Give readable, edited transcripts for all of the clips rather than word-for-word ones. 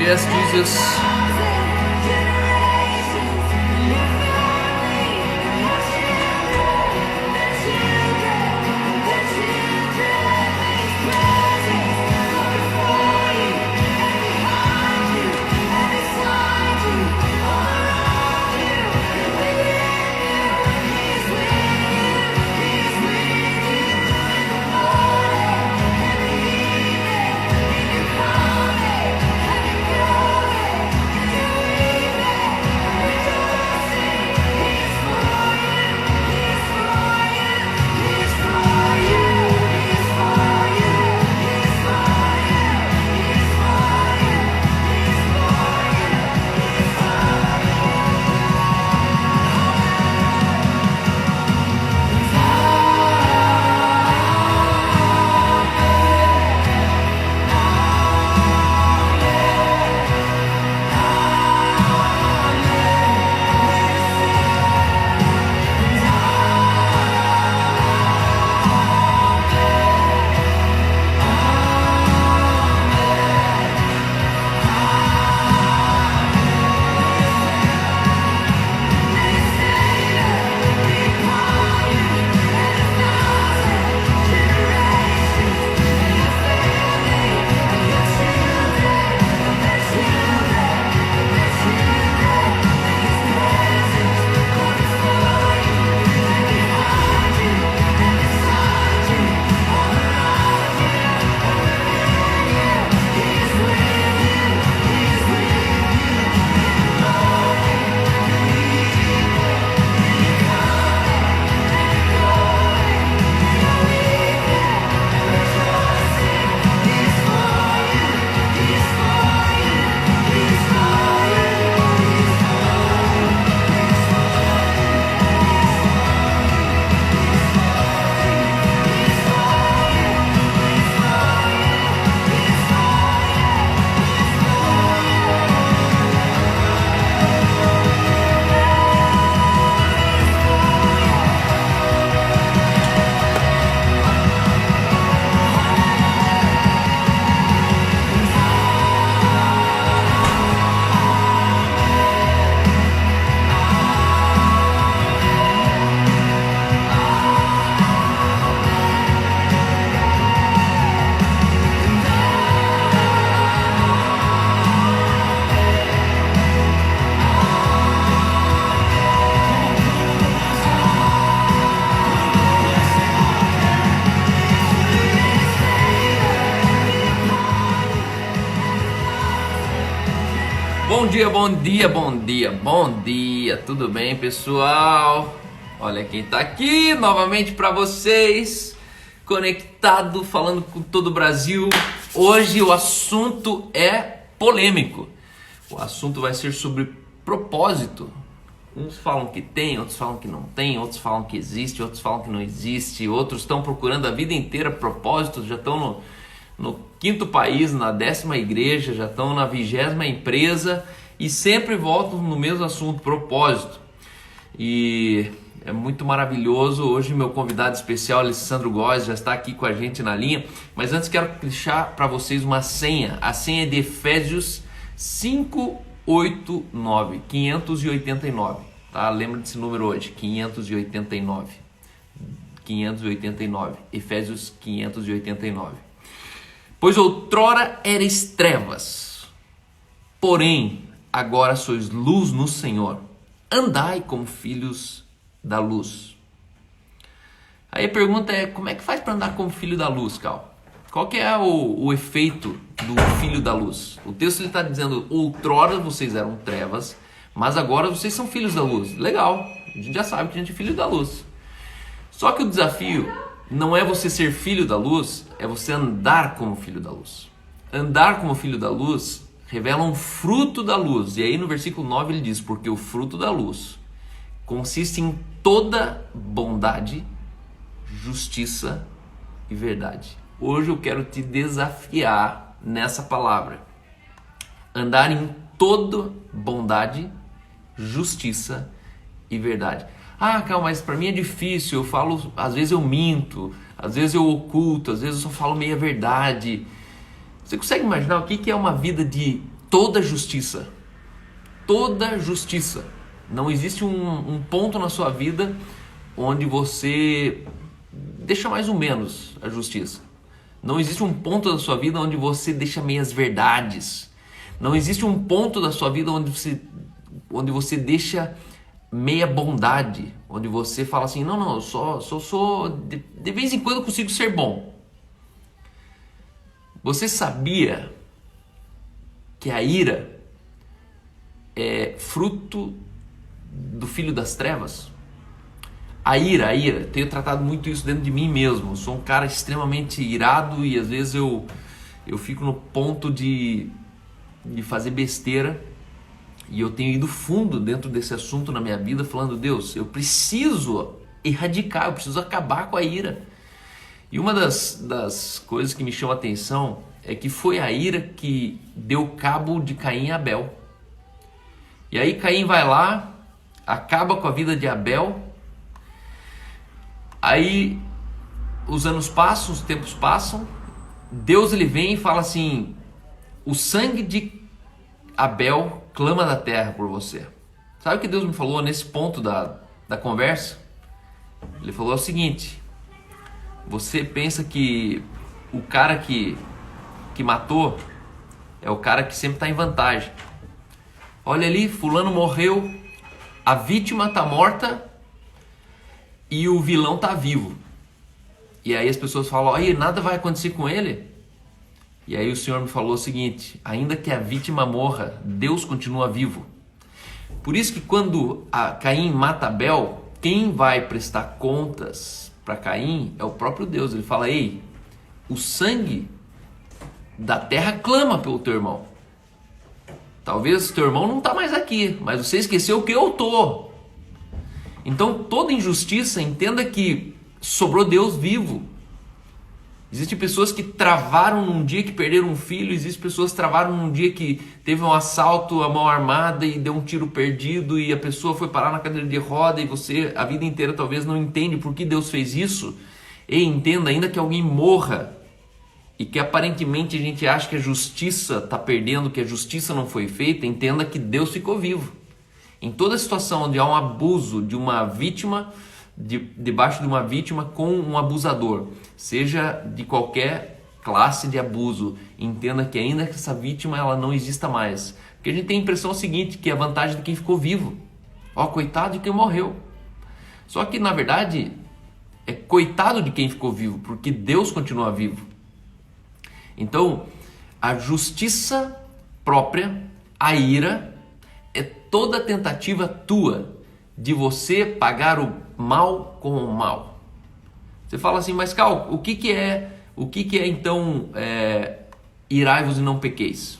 Yes, Jesus. Bom dia, bom dia, bom dia, bom dia, tudo bem, pessoal? Olha quem tá aqui novamente para vocês, conectado, falando com todo o Brasil. Hoje o assunto é polêmico, o assunto vai ser sobre propósito. Uns falam que tem, outros falam que não tem, outros falam que existe, outros falam que não existe, outros estão procurando a vida inteira propósitos, já estão no 5º país, na 10ª igreja, já estão na 20ª empresa e sempre voltam no mesmo assunto, propósito. E é muito maravilhoso. Hoje meu convidado especial, Alessandro Góes, já está aqui com a gente na linha. Mas antes quero deixar para vocês uma senha. A senha é de Efésios 589, 589. Tá? Lembra desse número hoje, 589. 589, Efésios 589. Pois outrora erais trevas, porém agora sois luz no Senhor. Andai como filhos da luz. Aí a pergunta é, como é que faz para andar como filho da luz, Cal? Qual que é o efeito do filho da luz? O texto está dizendo, outrora vocês eram trevas, mas agora vocês são filhos da luz. Legal, a gente já sabe que a gente é filho da luz. Só que o desafio não é você ser filho da luz, é você andar como filho da luz. Andar como filho da luz revela um fruto da luz. E aí no versículo 9 ele diz: porque o fruto da luz consiste em toda bondade, justiça e verdade. Hoje eu quero te desafiar nessa palavra. Andar em toda bondade, justiça e verdade. Ah, calma, mas para mim é difícil, eu falo, às vezes eu minto, às vezes eu oculto, às vezes eu só falo meia verdade. Você consegue imaginar o que é uma vida de toda justiça? Toda justiça. Não existe um ponto na sua vida onde você deixa mais ou menos a justiça. Não existe um ponto da sua vida onde você deixa meias verdades. Não existe um ponto da sua vida onde você deixa meia bondade, onde você fala assim, não, eu sou de vez em quando eu consigo ser bom. Você sabia que a ira é fruto do filho das trevas? A ira, tenho tratado muito isso dentro de mim mesmo. Eu sou um cara extremamente irado e às vezes eu fico no ponto de fazer besteira. E eu tenho ido fundo dentro desse assunto na minha vida, falando, Deus, eu preciso erradicar, eu preciso acabar com a ira. E uma das coisas que me chama a atenção é que foi a ira que deu cabo de Caim e Abel. E aí Caim vai lá, acaba com a vida de Abel. Aí os anos passam, os tempos passam. Deus ele vem e fala assim, o sangue de Abel clama da terra por você. Sabe o que Deus me falou nesse ponto da conversa? Ele falou o seguinte: você pensa que o cara que matou é o cara que sempre está em vantagem. Olha ali, fulano morreu, a vítima está morta e o vilão está vivo. E aí as pessoas falam, aí nada vai acontecer com ele? E aí o Senhor me falou o seguinte, ainda que a vítima morra, Deus continua vivo. Por isso que quando Caim mata Abel, quem vai prestar contas para Caim é o próprio Deus. Ele fala, ei, o sangue da terra clama pelo teu irmão. Talvez teu irmão não está mais aqui, mas você esqueceu que eu estou. Então toda injustiça, entenda que sobrou Deus vivo. Existem pessoas que travaram num dia que perderam um filho, existem pessoas que travaram num dia que teve um assalto à mão armada e deu um tiro perdido e a pessoa foi parar na cadeira de roda e você a vida inteira talvez não entende por que Deus fez isso. E entenda, ainda que alguém morra e que aparentemente a gente acha que a justiça está perdendo, que a justiça não foi feita, entenda que Deus ficou vivo. Em toda situação onde há um abuso de uma vítima, debaixo de uma vítima com um abusador, seja de qualquer classe de abuso, entenda que ainda que essa vítima ela não exista mais, porque a gente tem a impressão seguinte, que é a vantagem de quem ficou vivo, coitado de quem morreu, só que na verdade é coitado de quem ficou vivo, porque Deus continua vivo. Então a justiça própria, a ira, é toda tentativa tua de você pagar o mal com o mal. Você fala assim, mas Cal, o que é então irai-vos e não pequeis?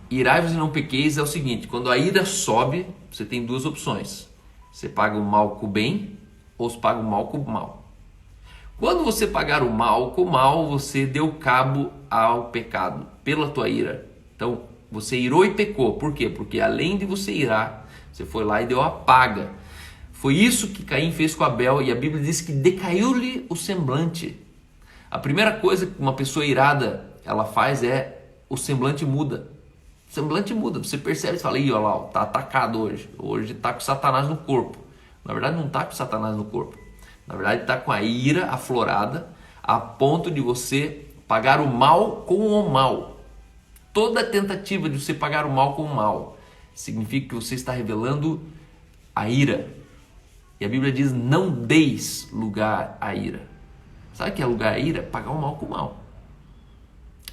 Irai-vos e não pequeis é o seguinte, quando a ira sobe, você tem duas opções. Você paga o mal com o bem ou você paga o mal com o mal. Quando você pagar o mal com o mal, você deu cabo ao pecado pela tua ira. Então, você irou e pecou. Por quê? Porque além de você irar, você foi lá e deu a paga. Foi isso que Caim fez com Abel e a Bíblia diz que decaiu-lhe o semblante. A primeira coisa que uma pessoa irada ela faz é o semblante muda. O semblante muda, você percebe e fala, olha lá, tá atacado hoje. Hoje tá com Satanás no corpo. Na verdade não tá com Satanás no corpo. Na verdade tá com a ira aflorada a ponto de você pagar o mal com o mal. Toda tentativa de você pagar o mal com o mal significa que você está revelando a ira. E a Bíblia diz, não deis lugar à ira. Sabe o que é lugar à ira? Pagar o mal com o mal.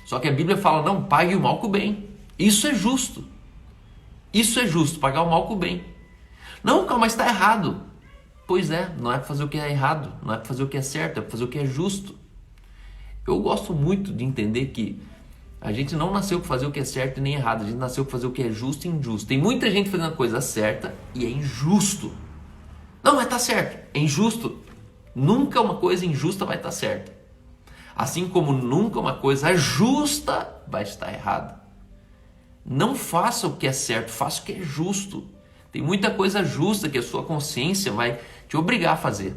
Só que a Bíblia fala, não, pague o mal com o bem. Isso é justo. Isso é justo, pagar o mal com o bem. Não, calma, mas está errado. Pois é, não é para fazer o que é errado, não é para fazer o que é certo, é para fazer o que é justo. Eu gosto muito de entender que a gente não nasceu para fazer o que é certo e nem errado, a gente nasceu para fazer o que é justo e injusto. Tem muita gente fazendo a coisa certa e é injusto. Não, mas tá certo, é injusto. Nunca uma coisa injusta vai estar certa. Assim como nunca uma coisa justa vai estar errada. Não faça o que é certo, faça o que é justo. Tem muita coisa justa que a sua consciência vai te obrigar a fazer.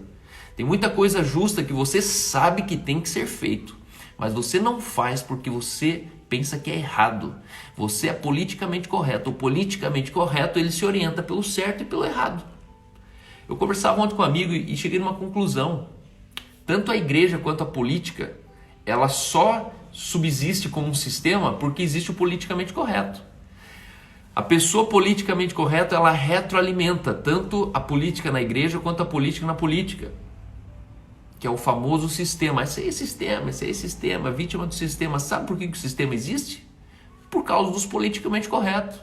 Tem muita coisa justa que você sabe que tem que ser feito, mas você não faz porque você pensa que é errado. Você é politicamente correto. O politicamente correto, ele se orienta pelo certo e pelo errado. Eu conversava ontem com um amigo e cheguei numa conclusão. Tanto a igreja quanto a política, ela só subsiste como um sistema porque existe o politicamente correto. A pessoa politicamente correta, ela retroalimenta tanto a política na igreja quanto a política na política, que é o famoso sistema. Esse aí é sistema, vítima do sistema. Sabe por que o sistema existe? Por causa dos politicamente corretos.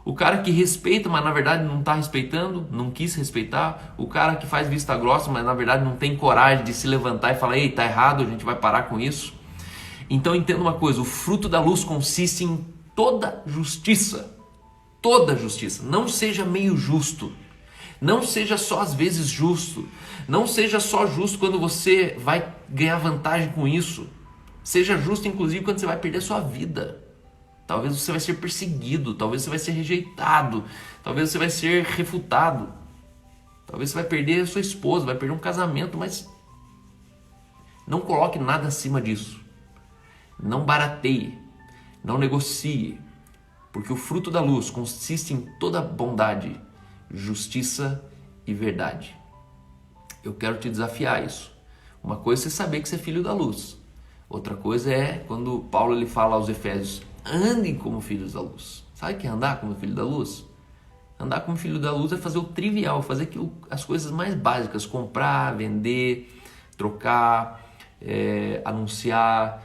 O cara que respeita, mas na verdade não está respeitando, não quis respeitar. O cara que faz vista grossa, mas na verdade não tem coragem de se levantar e falar: ei, tá errado, a gente vai parar com isso. Então entenda uma coisa, o fruto da luz consiste em toda justiça. Toda justiça. Não seja meio justo. Não seja só às vezes justo. Não seja só justo quando você vai ganhar vantagem com isso. Seja justo inclusive quando você vai perder sua vida. Talvez você vai ser perseguido, talvez você vai ser rejeitado, talvez você vai ser refutado. Talvez você vai perder a sua esposa, vai perder um casamento, mas não coloque nada acima disso. Não barateie, não negocie, porque o fruto da luz consiste em toda bondade, justiça e verdade. Eu quero te desafiar a isso. Uma coisa é você saber que você é filho da luz. Outra coisa é quando Paulo ele fala aos Efésios: andem como filhos da luz. Sabe o que é andar como filho da luz? Andar como filho da luz é fazer o trivial, fazer as coisas mais básicas: comprar, vender, trocar, anunciar,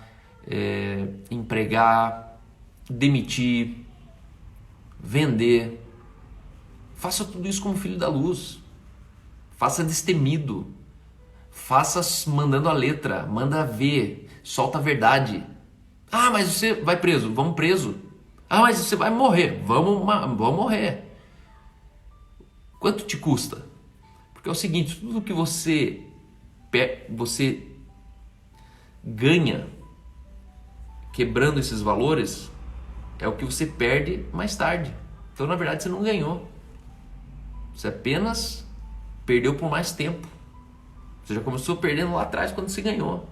empregar, demitir, vender. Faça tudo isso como filho da luz. Faça destemido. Faça mandando a letra, manda ver, solta a verdade. Ah, mas você vai preso, vamos preso. Ah, mas você vai morrer, vamos morrer. Quanto te custa? Porque é o seguinte, tudo que você ganha quebrando esses valores é o que você perde mais tarde. Então, na verdade, você não ganhou. Você apenas perdeu por mais tempo. Você já começou perdendo lá atrás quando você ganhou.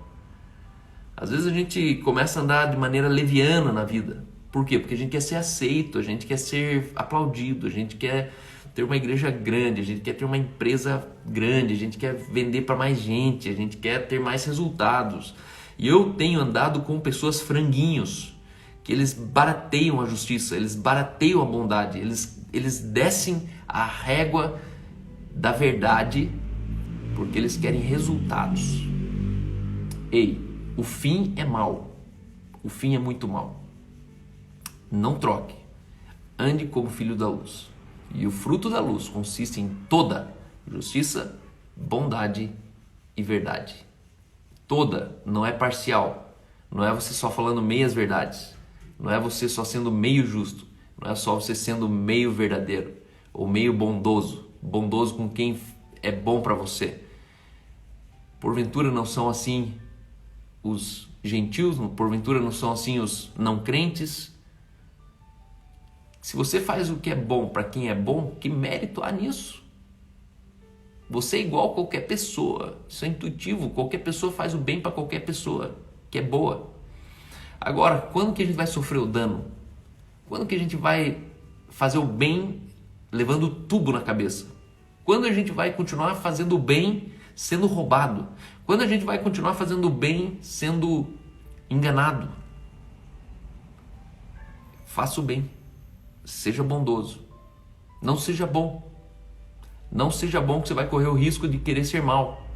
Às vezes a gente começa a andar de maneira leviana na vida. Por quê? Porque a gente quer ser aceito, a gente quer ser aplaudido, a gente quer ter uma igreja grande, a gente quer ter uma empresa grande, a gente quer vender para mais gente, a gente quer ter mais resultados. E eu tenho andado com pessoas franguinhos, que eles barateiam a justiça, eles barateiam a bondade, eles descem a régua da verdade porque eles querem resultados. Ei, o fim é mau. O fim é muito mau. Não troque. Ande como filho da luz. E o fruto da luz consiste em toda justiça, bondade e verdade. Toda, não é parcial. Não é você só falando meias verdades. Não é você só sendo meio justo. Não é só você sendo meio verdadeiro ou meio bondoso. Bondoso com quem é bom para você. Porventura não são assim os gentios? Porventura não são assim os não crentes? Se você faz o que é bom para quem é bom, que mérito há nisso? Você é igual a qualquer pessoa. Isso é intuitivo. Qualquer pessoa faz o bem para qualquer pessoa que é boa. Agora, quando que a gente vai sofrer o dano? Quando que a gente vai fazer o bem levando tubo na cabeça? Quando a gente vai continuar fazendo o bem sendo roubado? Quando a gente vai continuar fazendo o bem sendo enganado? Faça o bem. Seja bondoso. Não seja bom. Não seja bom que você vai correr o risco de querer ser mal.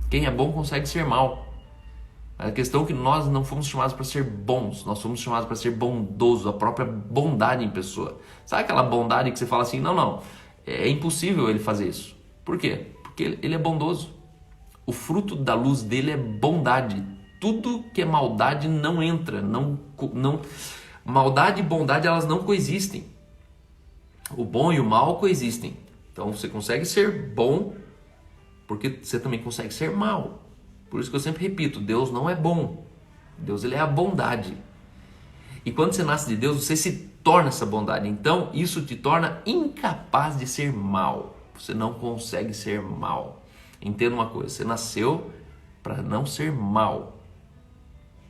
Quem é bom consegue ser mal. A questão é que nós não fomos chamados para ser bons, nós fomos chamados para ser bondosos, a própria bondade em pessoa. Sabe aquela bondade que você fala assim, não, é impossível ele fazer isso. Por quê? Porque ele é bondoso. O fruto da luz dele é bondade. Tudo que é maldade não entra. Maldade e bondade, elas não coexistem. O bom e o mal coexistem. Então você consegue ser bom porque você também consegue ser mal. Por isso que eu sempre repito, Deus não é bom. Deus, ele é a bondade. E quando você nasce de Deus, você se torna essa bondade. Então isso te torna incapaz de ser mal. Você não consegue ser mal. Entenda uma coisa, você nasceu para não ser mal.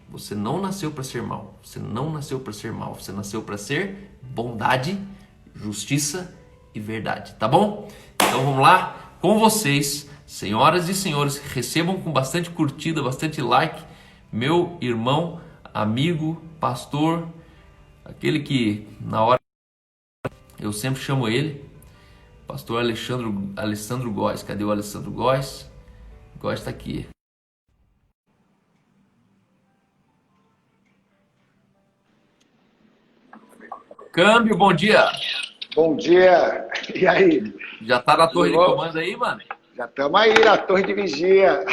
Você não nasceu para ser mal. Você não nasceu para ser mal. Você nasceu para ser bondade, justiça e verdade. Tá bom? Então vamos lá com vocês, senhoras e senhores. Recebam com bastante curtida, bastante like. Meu irmão, amigo, pastor, aquele que na hora eu sempre chamo ele, pastor Alessandro Góes. Cadê o Alessandro Góes? Góes está aqui. Câmbio, bom dia. Bom dia. E aí? Já tá na torre de comando aí, mano? Já estamos aí na torre de vigia.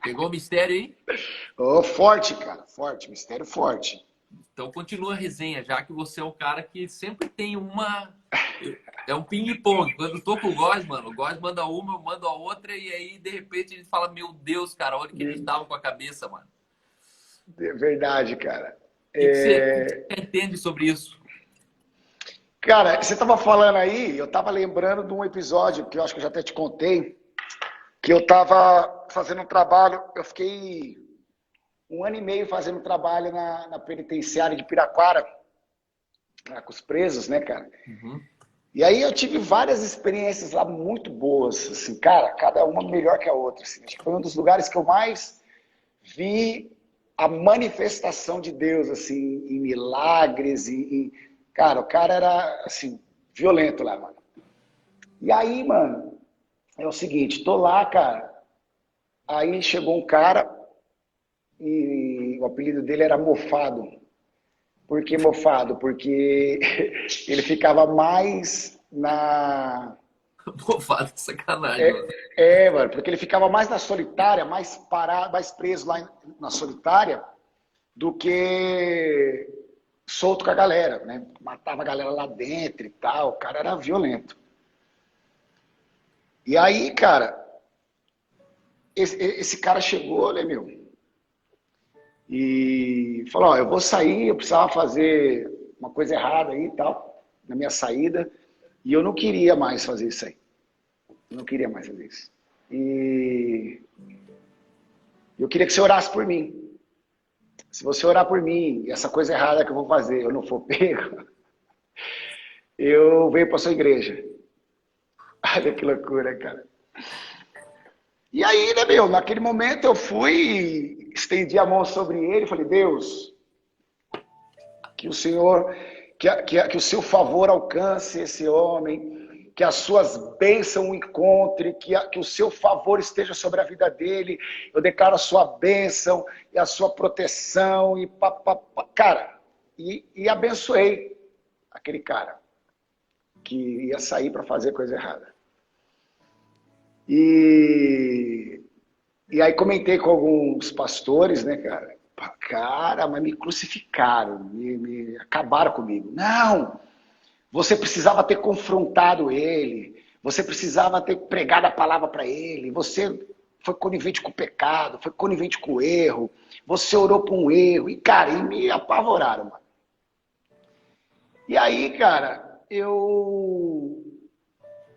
Pegou o mistério aí? Oh, forte, cara. Forte. Mistério forte. Então continua a resenha, já que você é um cara que sempre tem uma... É um ping-pong. Quando eu tô com o Góes, mano, o Góes manda uma, eu mando a outra, e aí, de repente, ele fala, meu Deus, cara, olha o que eles davam com a cabeça, mano. Verdade, cara. O que você entende sobre isso? Cara, você tava falando aí, eu tava lembrando de um episódio, que eu acho que eu já até te contei, que eu tava fazendo um trabalho, eu fiquei 1 ano e meio fazendo trabalho na penitenciária de Piraquara, com os presos, né, cara? Uhum. E aí eu tive várias experiências lá muito boas, assim, cara, cada uma melhor que a outra. Assim. Acho que foi um dos lugares que eu mais vi a manifestação de Deus, assim, em milagres, Cara, o cara era, assim, violento lá, mano. E aí, mano, é o seguinte, tô lá, cara, aí chegou um cara e o apelido dele era Mofado. Por que Mofado? Porque ele ficava mais na... Mofado, sacanagem, mano. Mano, porque ele ficava mais na solitária, mais parado, mais preso lá na solitária do que solto com a galera, né? Matava a galera lá dentro e tal, o cara era violento. E aí, cara, esse cara chegou, né, meu? E falou, ó, eu vou sair, eu precisava fazer uma coisa errada aí e tal, na minha saída, e eu não queria mais fazer isso aí. Eu não queria mais fazer isso. E eu queria que você orasse por mim. Se você orar por mim, e essa coisa errada que eu vou fazer, eu não for pego, eu venho para sua igreja. Olha que loucura, cara. E aí, né, meu, naquele momento eu fui, estendi a mão sobre ele e falei, Deus, que o Senhor, que o seu favor alcance esse homem, que as suas bênçãos o encontre, que o seu favor esteja sobre a vida dele. Eu declaro a sua bênção e a sua proteção e cara, e abençoei aquele cara que ia sair para fazer coisa errada. E aí comentei com alguns pastores, né, cara? Cara, mas me crucificaram, me acabaram comigo. Não! Você precisava ter confrontado ele, você precisava ter pregado a palavra para ele, você foi conivente com o pecado, foi conivente com o erro, você orou por um erro, e cara, e me apavoraram, mano. E aí, cara, eu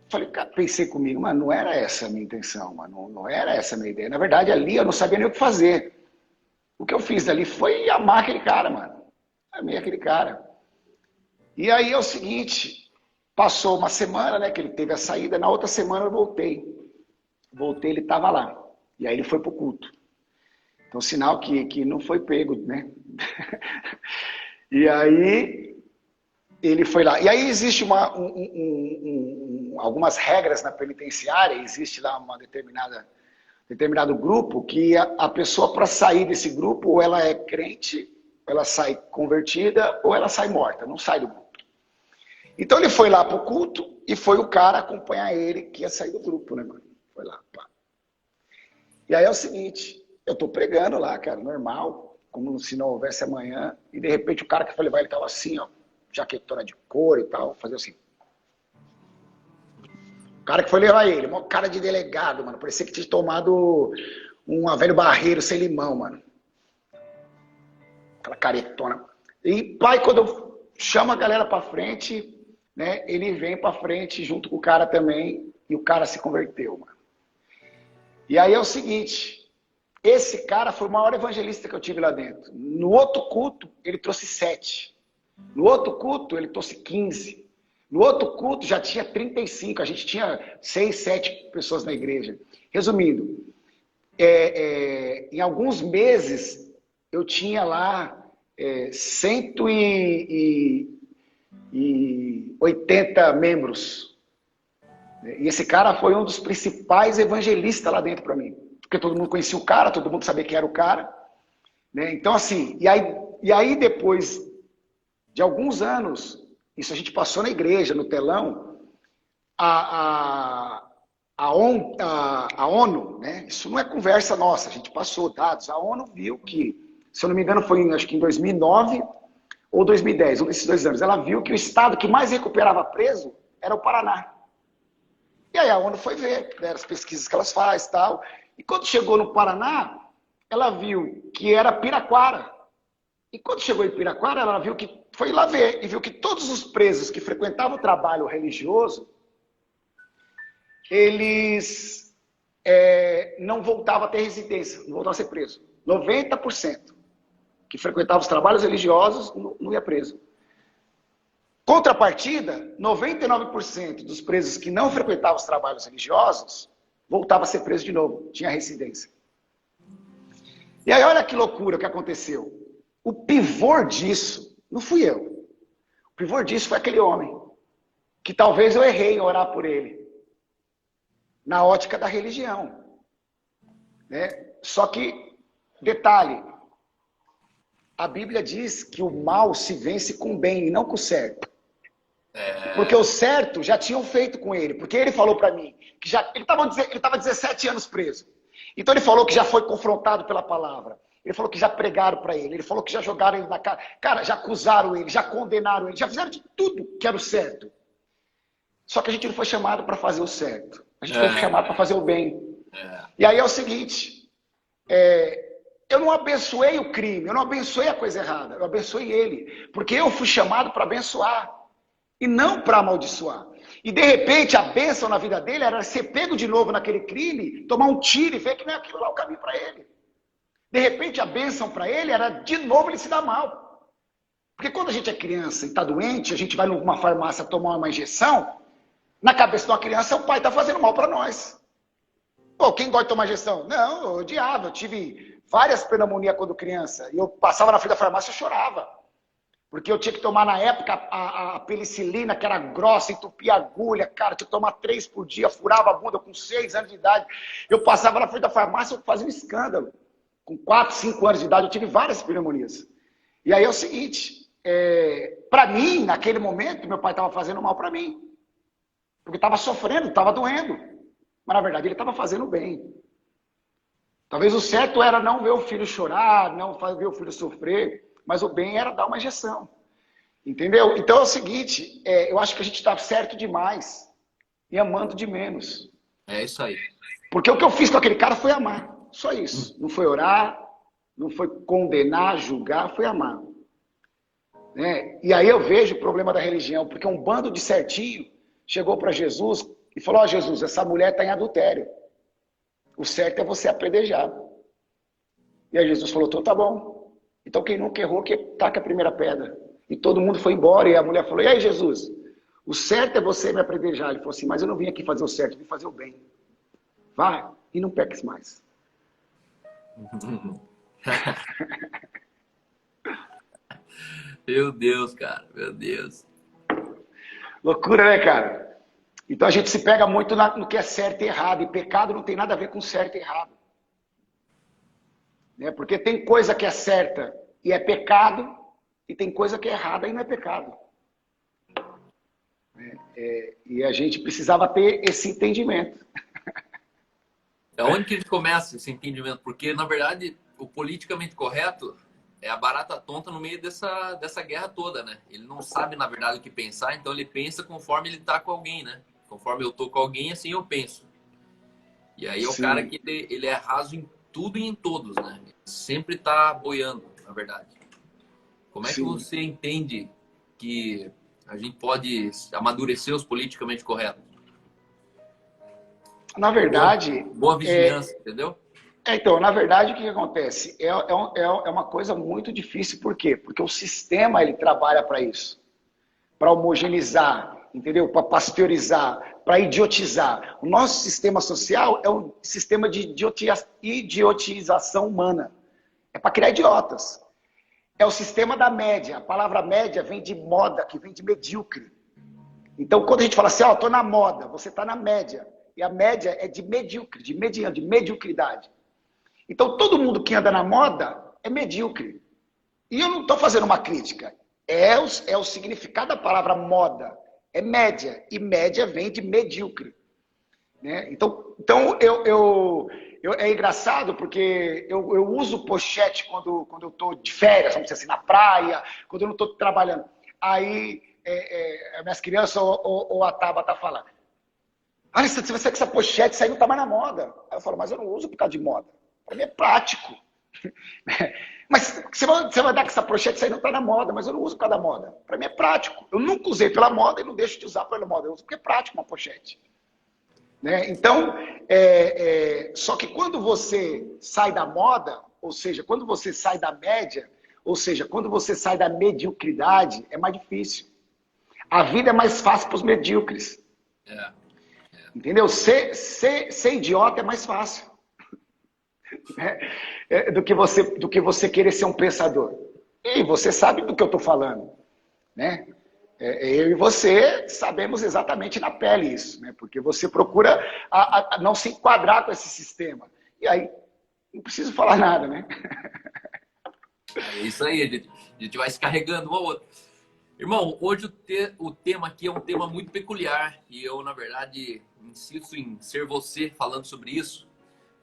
falei, cara, pensei comigo, mano, não era essa a minha intenção, mano, não era essa a minha ideia. Na verdade, ali eu não sabia nem o que fazer. O que eu fiz ali foi amar aquele cara, mano. Amei aquele cara. E aí é o seguinte, passou uma semana, né, que ele teve a saída, na outra semana eu voltei. Voltei, ele estava lá. E aí ele foi pro culto. Então, sinal que não foi pego, né? E aí ele foi lá. E aí existe algumas regras na penitenciária, existe lá uma determinado grupo que a pessoa, para sair desse grupo, ou ela é crente, ela sai convertida, ou ela sai morta, não sai do grupo. Então ele foi lá pro culto e foi o cara acompanhar ele que ia sair do grupo, né, mano? Foi lá, pá. E aí é o seguinte, eu tô pregando lá, cara, normal, como se não houvesse amanhã, e de repente o cara que foi levar ele tava assim, ó, jaquetona de couro e tal, fazia assim. O cara que foi levar ele, uma cara de delegado, mano, parecia que tinha tomado um velho barreiro sem limão, mano. Aquela caretona. E pai, quando eu chamo a galera pra frente, né, ele vem pra frente junto com o cara também, e o cara se converteu, mano. E aí é o seguinte, esse cara foi o maior evangelista que eu tive lá dentro. No outro culto, ele trouxe 7. No outro culto, ele trouxe 15. No outro culto, já tinha 35. A gente tinha 6, 7 pessoas na igreja. Resumindo, em alguns meses, eu tinha lá 180 membros. E esse cara foi um dos principais evangelistas lá dentro para mim. Porque todo mundo conhecia o cara, todo mundo sabia quem era o cara. Né? Então, assim, e aí depois de alguns anos, isso a gente passou na igreja, no telão, a ONU, né? Isso não é conversa nossa, a gente passou dados. A ONU viu que, se eu não me engano, foi acho que em 2009 ou 2010, um desses 2 anos, ela viu que o estado que mais recuperava preso era o Paraná. E aí a ONU foi ver, né, as pesquisas que elas fazem e tal. E quando chegou no Paraná, ela viu que era Piraquara. E quando chegou em Piraquara, ela viu que foi lá ver e viu que todos os presos que frequentavam o trabalho religioso, eles não voltavam a ter residência, não voltavam a ser presos. 90% que frequentavam os trabalhos religiosos não ia preso. Contrapartida, 99% dos presos que não frequentavam os trabalhos religiosos voltava a ser preso de novo, tinha residência. E aí olha que loucura que aconteceu. O pivô disso não fui eu. O pivô disso foi aquele homem, que talvez eu errei em orar por ele, na ótica da religião. Né? Só que, detalhe, a Bíblia diz que o mal se vence com o bem e não com o certo. Porque o certo já tinham feito com ele. Porque ele falou para mim que ele estava 17 anos preso. Então ele falou que já foi confrontado pela palavra. Ele falou que já pregaram para ele. Ele falou que já jogaram ele na cara. Cara, já acusaram ele, já condenaram ele, já fizeram de tudo que era o certo. Só que a gente não foi chamado para fazer o certo. A gente foi chamado para fazer o bem. E aí é o seguinte, eu não abençoei o crime, eu não abençoei a coisa errada, eu abençoei ele. Porque eu fui chamado para abençoar e não para amaldiçoar. E de repente a bênção na vida dele era ser pego de novo naquele crime, tomar um tiro e ver que não é aquilo lá o caminho para ele. De repente a bênção para ele era de novo ele se dar mal. Porque quando a gente é criança e está doente, a gente vai numa farmácia tomar uma injeção, na cabeça de uma criança o pai está fazendo mal para nós. Pô, quem gosta de tomar injeção? Não, eu odiava, eu tive várias pneumonias quando criança, e eu passava na frente da farmácia e chorava. Porque eu tinha que tomar, na época, a penicilina, que era grossa, entupia a agulha, cara, tinha que tomar 3 por dia, furava a bunda com 6 anos de idade. Eu passava na frente da farmácia, eu fazia um escândalo. Com 4, 5 anos de idade, eu tive várias pneumonias. E aí é o seguinte, para mim, naquele momento, meu pai estava fazendo mal para mim. Porque estava sofrendo, estava doendo. Mas, na verdade, ele estava fazendo bem. Talvez o certo era não ver o filho chorar, não ver o filho sofrer, mas o bem era dar uma injeção. Entendeu? Então é o seguinte, eu acho que a gente está certo demais e amando de menos. É isso aí. Porque o que eu fiz com aquele cara foi amar. Só isso. Não foi orar, não foi condenar, julgar, foi amar. Né? E aí eu vejo o problema da religião, porque um bando de certinho chegou para Jesus e falou, ó, Jesus, essa mulher está em adultério. O certo é você apedrejar. E aí Jesus falou, então tá bom. Então quem nunca errou, que taca a primeira pedra. E todo mundo foi embora, e a mulher falou, e aí Jesus, o certo é você me apedrejar. Ele falou assim, mas eu não vim aqui fazer o certo, eu vim fazer o bem. Vá e não peques mais. Meu Deus, cara, meu Deus. Loucura, né, cara? Então a gente se pega muito no que é certo e errado. E pecado não tem nada a ver com certo e errado. Né? Porque tem coisa que é certa e é pecado, e tem coisa que é errada e não é pecado. E a gente precisava ter esse entendimento. É onde que a gente começa esse entendimento? Porque, na verdade, o politicamente correto é a barata tonta no meio dessa guerra toda, né? Ele não sabe, na verdade, o que pensar, então ele pensa conforme ele tá com alguém, né? Conforme eu tô com alguém, assim eu penso. E aí é o cara Sim, que ele é raso em tudo e em todos, né? Ele sempre tá boiando, na verdade. Como é que sim. você entende que a gente pode amadurecer os politicamente corretos? Na Boa, verdade, boa vizinhança, é, entendeu? então, na verdade, o que acontece? É uma coisa muito difícil, por quê? Porque o sistema ele trabalha para isso, para homogeneizar, entendeu? Para pasteurizar, para idiotizar. O nosso sistema social é um sistema de idiotização humana. É para criar idiotas. É o sistema da média. A palavra média vem de moda, que vem de medíocre. Então, quando a gente fala assim, ó, tô na moda, você está na média. E a média é de medíocre, de mediano, de mediocridade. Então, todo mundo que anda na moda é medíocre. E eu não estou fazendo uma crítica. É o significado da palavra moda. É média. E média vem de medíocre. Né? Então é engraçado porque eu uso pochete quando eu estou de férias, vamos dizer assim, na praia, quando eu não estou trabalhando. Aí minhas crianças ou a Tabata falam, olha, se você com essa pochete, isso aí não está mais na moda. Aí eu falo, mas eu não uso por causa de moda. Para mim é prático. Mas você vai dar com essa pochete, isso aí não está na moda, mas eu não uso por causa da moda. Para mim é prático. Eu nunca usei pela moda e não deixo de usar pela moda. Eu uso porque é prático uma pochete. Né? Então, só que quando você sai da moda, ou seja, quando você sai da média, ou seja, quando você sai da mediocridade, é mais difícil. A vida é mais fácil para os medíocres. É. Entendeu? Ser idiota é mais fácil. Né? Do que você querer ser um pensador. E você sabe do que eu estou falando. Né? Eu e você sabemos exatamente na pele isso, né? Porque você procura a não se enquadrar com esse sistema. E aí, não preciso falar nada, né? É isso aí, a gente vai se carregando um ao outro. Irmão, hoje o tema aqui é um tema muito peculiar e eu, na verdade, insisto em ser você falando sobre isso,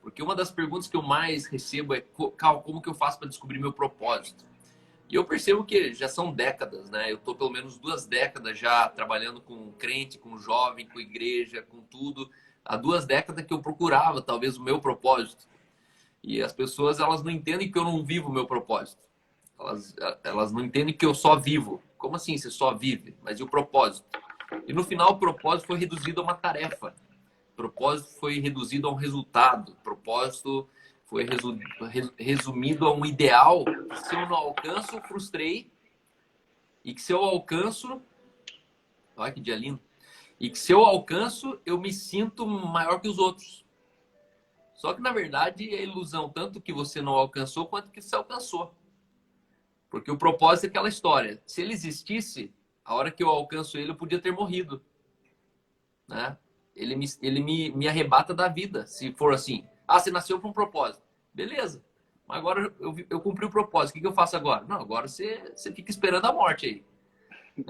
porque uma das perguntas que eu mais recebo é Cal, como que eu faço para descobrir meu propósito? E eu percebo que já são décadas, né? Eu estou pelo menos 2 décadas já trabalhando com crente, com jovem, com igreja, com tudo. Há 2 décadas que eu procurava talvez o meu propósito. E as pessoas, elas não entendem que eu não vivo o meu propósito. Elas não entendem que eu só vivo. Como assim você só vive? Mas e o propósito? E no final o propósito foi reduzido a uma tarefa. O propósito foi reduzido a um resultado. O propósito foi resumido a um ideal que se eu não alcanço, eu frustrei. E que se eu alcanço... Olha que dia lindo. E que se eu alcanço, eu me sinto maior que os outros. Só que, na verdade, é ilusão tanto que você não alcançou quanto que você alcançou. Porque o propósito é aquela história. Se ele existisse, a hora que eu alcanço ele, eu podia ter morrido. Né? Ele me arrebata da vida, se for assim. Ah, você nasceu para um propósito. Beleza. Mas agora eu cumpri o propósito. O que eu faço agora? Não, agora você fica esperando a morte aí.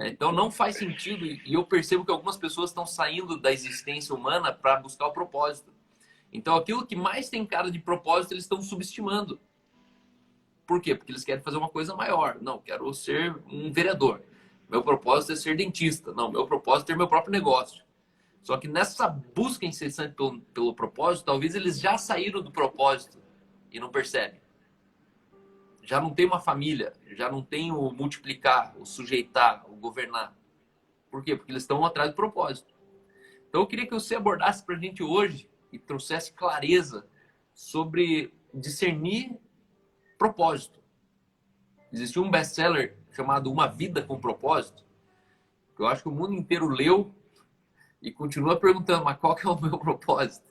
Então não faz sentido. E eu percebo que algumas pessoas estão saindo da existência humana para buscar o propósito. Então aquilo que mais tem cara de propósito, eles estão subestimando. Por quê? Porque eles querem fazer uma coisa maior. Não, quero ser um vereador. Meu propósito é ser dentista. Não, meu propósito é ter meu próprio negócio. Só que nessa busca incessante pelo propósito, talvez eles já saíram do propósito e não percebem. Já não tem uma família, já não tem o multiplicar, o sujeitar, o governar. Por quê? Porque eles estão atrás do propósito. Então eu queria que você abordasse para a gente hoje e trouxesse clareza sobre discernir propósito. Existiu um best-seller chamado Uma Vida com Propósito, que eu acho que o mundo inteiro leu e continua perguntando, mas qual que é o meu propósito?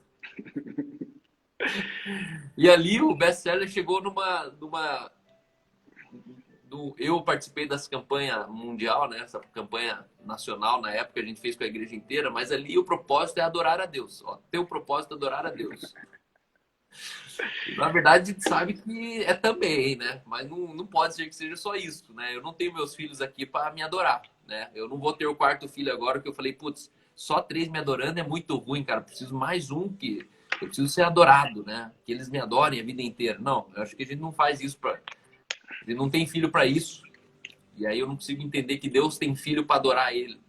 E ali o best-seller chegou eu participei dessa campanha mundial, né? Essa campanha nacional, na época a gente fez com a igreja inteira, mas ali o propósito é adorar a Deus. Ó, teu propósito é adorar a Deus. Na verdade, a gente sabe que é também, né? Mas não pode ser que seja só isso, né? Eu não tenho meus filhos aqui para me adorar, né? Eu não vou ter o quarto filho agora, que eu falei, putz, só 3 me adorando é muito ruim, cara. Preciso mais um Eu preciso ser adorado, né? Que eles me adorem a vida inteira. Não, eu acho que a gente não faz isso para... A gente não tem filho para isso. E aí eu não consigo entender que Deus tem filho para adorar ele.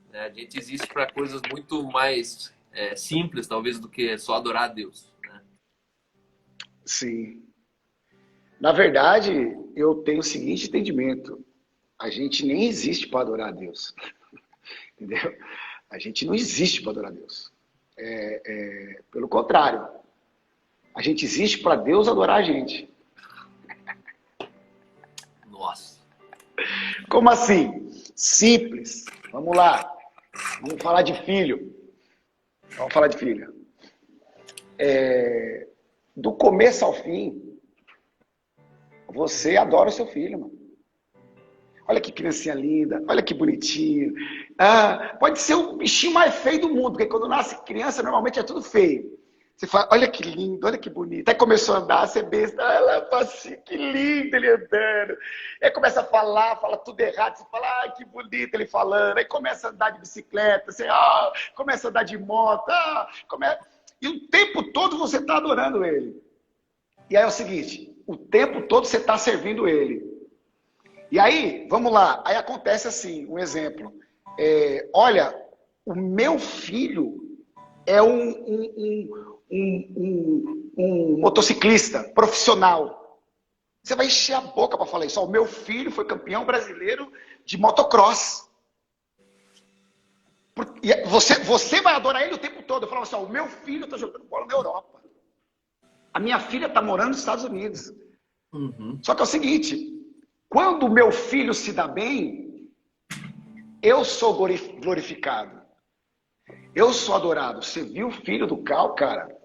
Né? A gente existe para coisas muito mais simples, talvez, do que só adorar a Deus. Né? Sim. Na verdade, eu tenho o seguinte entendimento. A gente nem existe para adorar a Deus. Entendeu? A gente não existe para adorar a Deus. Pelo contrário. A gente existe para Deus adorar a gente. Nossa. Como assim? Simples. Vamos lá. Vamos falar de filho. Vamos falar de filho. Do começo ao fim, você adora o seu filho, mano. Olha que criancinha linda, olha que bonitinho. Ah, pode ser o bichinho mais feio do mundo, porque quando nasce criança, normalmente é tudo feio. Você fala, olha que lindo, olha que bonito. Aí começou a andar, você besta, ela fala assim, que lindo ele andando. Aí começa a falar, fala tudo errado, você fala, ah, que bonito ele falando. Aí começa a andar de bicicleta, você começa a andar de moto, e o tempo todo você está adorando ele. E aí é o seguinte, o tempo todo você está servindo ele. E aí, vamos lá, aí acontece assim, um exemplo. Olha, o meu filho é um motociclista profissional. Você vai encher a boca para falar isso. O meu filho foi campeão brasileiro de motocross. Você vai adorar ele o tempo todo. Eu falo assim, o meu filho está jogando bola na Europa. A minha filha está morando nos Estados Unidos. Uhum. Só que é o seguinte, quando o meu filho se dá bem, eu sou glorificado. Eu sou adorado. Você viu o filho do Cal, cara?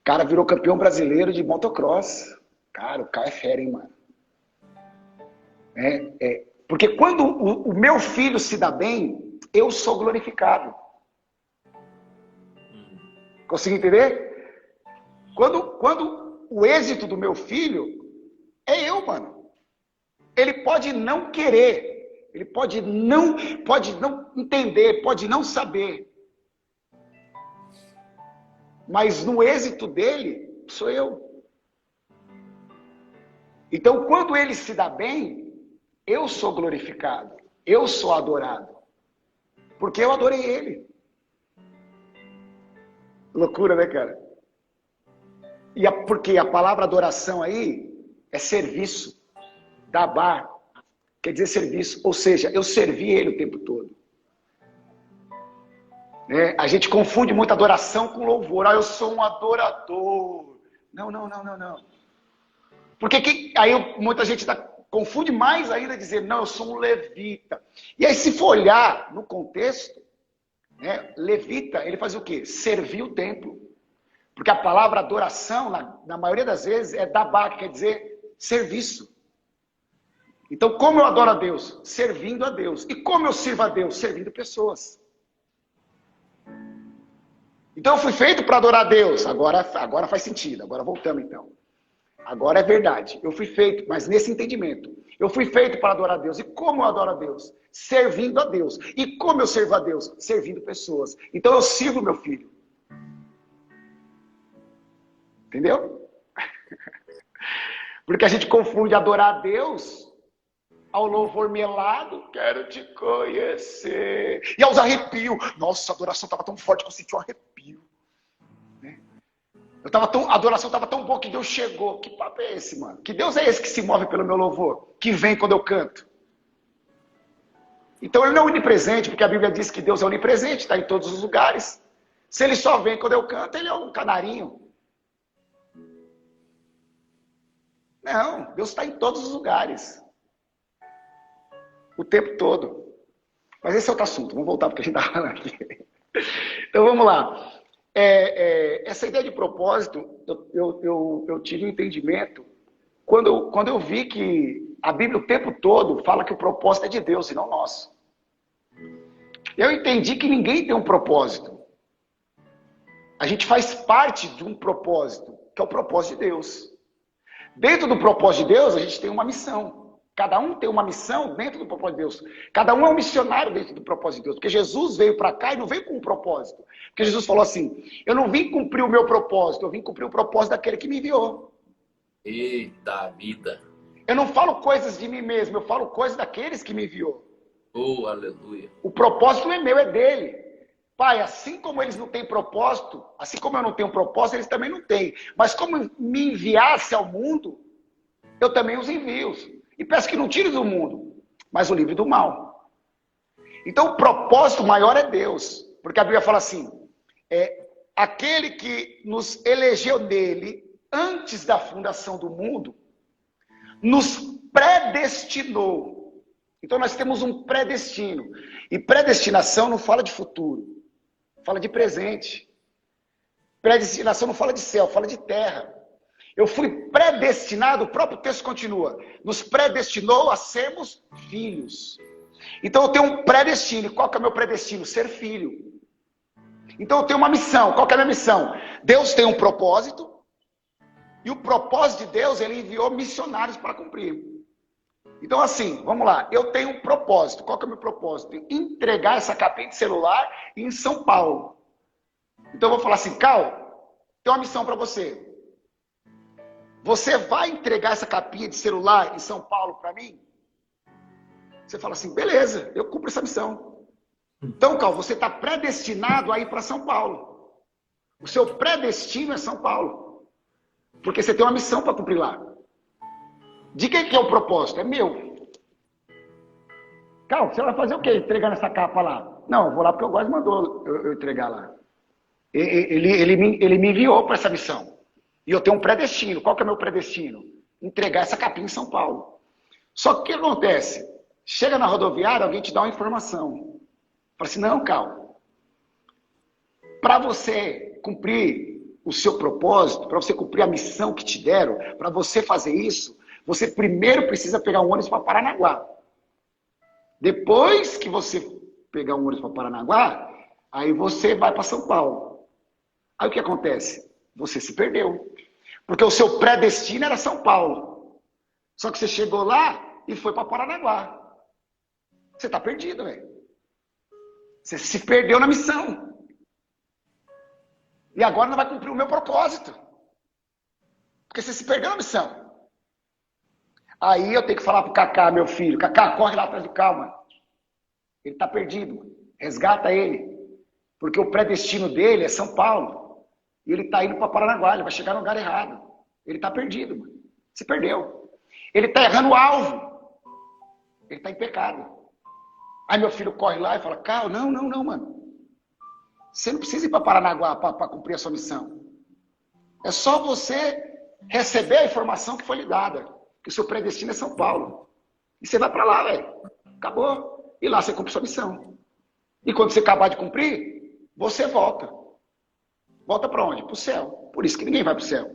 O cara virou campeão brasileiro de motocross. Cara, o Cal é fera, hein, mano? Porque quando o meu filho se dá bem, eu sou glorificado. Conseguiu entender? Quando o êxito do meu filho é eu, mano. Ele pode não querer, ele pode não entender, pode não saber. Mas no êxito dele, sou eu. Então, quando ele se dá bem, eu sou glorificado, eu sou adorado. Porque eu adorei ele. Loucura, né, cara? Porque a palavra adoração aí é serviço. Dabar quer dizer serviço. Ou seja, eu servi ele o tempo todo. A gente confunde muito adoração com louvor. Eu sou um adorador. Não. Porque aí muita gente confunde mais ainda dizer, não, eu sou um levita. E aí se for olhar no contexto, levita, ele fazia o quê? Servir o templo. Porque a palavra adoração, na maioria das vezes, é dabar, que quer dizer serviço. Então, como eu adoro a Deus? Servindo a Deus. E como eu sirvo a Deus? Servindo pessoas. Então, eu fui feito para adorar a Deus. Agora faz sentido. Agora voltamos, então. Agora é verdade. Eu fui feito, mas nesse entendimento. Eu fui feito para adorar a Deus. E como eu adoro a Deus? Servindo a Deus. E como eu sirvo a Deus? Servindo pessoas. Então, eu sirvo meu filho. Entendeu? Porque a gente confunde adorar a Deus ao louvor melado, quero te conhecer. E aos arrepios. Nossa, a adoração estava tão forte que eu senti um arrepio. A adoração estava tão boa que Deus chegou. Que papo é esse, mano? Que Deus é esse que se move pelo meu louvor? Que vem quando eu canto? Então ele não é onipresente, porque a Bíblia diz que Deus é onipresente, está em todos os lugares. Se ele só vem quando eu canto, ele é um canarinho. Não, Deus está em todos os lugares. O tempo todo. Mas esse é outro assunto. Vamos voltar porque a gente está falando aqui. Então vamos lá. Essa ideia de propósito, eu tive um entendimento quando eu vi que a Bíblia o tempo todo fala que o propósito é de Deus e não nosso. Eu entendi que ninguém tem um propósito. A gente faz parte de um propósito, que é o propósito de Deus. Dentro do propósito de Deus, a gente tem uma missão. Cada um tem uma missão dentro do propósito de Deus. Cada um é um missionário dentro do propósito de Deus. Porque Jesus veio para cá e não veio com um propósito. Porque Jesus falou assim, eu não vim cumprir o meu propósito, eu vim cumprir o propósito daquele que me enviou. Eita vida. Eu não falo coisas de mim mesmo, eu falo coisas daqueles que me enviou. Oh, aleluia. O propósito não é meu, é dele. Pai, assim como eles não têm propósito, assim como eu não tenho propósito, eles também não têm. Mas como me enviasse ao mundo, eu também os envio. E peço que não tire do mundo, mas o livre do mal. Então o propósito maior é Deus. Porque a Bíblia fala assim, aquele que nos elegeu nele, antes da fundação do mundo, nos predestinou. Então nós temos um predestino. E predestinação não fala de futuro, fala de presente. Predestinação não fala de céu, fala de terra. Eu fui predestinado, o próprio texto continua, nos predestinou a sermos filhos. Então eu tenho um predestino. Qual que é o meu predestino? Ser filho. Então eu tenho uma missão. Qual que é a minha missão? Deus tem um propósito, e o propósito de Deus, ele enviou missionários para cumprir. Então assim, vamos lá, eu tenho um propósito. Qual que é o meu propósito? Entregar essa capinha de celular em São Paulo. Então eu vou falar assim, Cal, tem uma missão para você. Você vai entregar essa capinha de celular em São Paulo para mim? Você fala assim, beleza, eu cumpro essa missão. Então, Cal, você está predestinado a ir para São Paulo. O seu predestino é São Paulo. Porque você tem uma missão para cumprir lá. De quem que é o propósito? É meu. Cal, você vai fazer o quê? Entregando essa capa lá? Não, eu vou lá porque o Góis mandou eu entregar lá. Ele me enviou para essa missão. E eu tenho um predestino. Qual que é o meu predestino? Entregar essa capinha em São Paulo. Só que o que acontece? Chega na rodoviária, alguém te dá uma informação. Fala assim, não, Cal. Para você cumprir o seu propósito, para você cumprir a missão que te deram, para você fazer isso, você primeiro precisa pegar um ônibus para Paranaguá. Depois que você pegar um ônibus para Paranaguá, aí você vai para São Paulo. Aí o que acontece? Você se perdeu. Porque o seu predestino era São Paulo. Só que você chegou lá e foi para Paranaguá. Você está perdido, velho. Você se perdeu na missão. E agora não vai cumprir o meu propósito. Porque você se perdeu na missão. Aí eu tenho que falar pro Cacá, meu filho. Cacá, corre lá atrás do Cal, mano. Ele está perdido. Resgata ele. Porque o predestino dele é São Paulo. E ele está indo para Paranaguá, ele vai chegar no lugar errado. Ele está perdido, mano. Se perdeu. Ele está errando o alvo. Ele está em pecado. Aí meu filho corre lá e fala, Cal, não, mano. Você não precisa ir para Paranaguá para cumprir a sua missão. É só você receber a informação que foi lhe dada. Que o seu predestino é São Paulo. E você vai para lá, velho. Acabou. E lá você cumpre sua missão. E quando você acabar de cumprir, você volta. Volta para onde? Para o céu. Por isso que ninguém vai para o céu.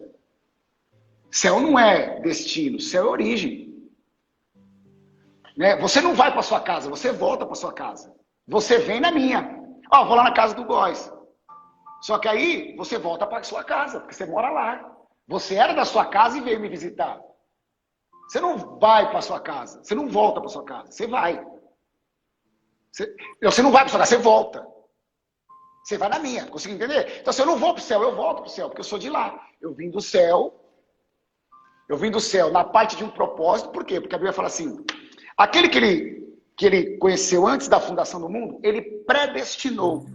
Céu não é destino, céu é origem. Né? Você não vai para sua casa, você volta para sua casa. Você vem na minha. Ó, vou lá na casa do Góis. Só que aí você volta para sua casa, porque você mora lá. Você era da sua casa e veio me visitar. Você não vai para sua casa, você não volta para sua casa, você vai. Você não vai para sua casa, você volta. Você vai na minha, consegue entender? Então, se eu não vou para o céu, eu volto para o céu, porque eu sou de lá. Eu vim do céu na parte de um propósito, por quê? Porque a Bíblia fala assim, aquele que ele conheceu antes da fundação do mundo, ele predestinou.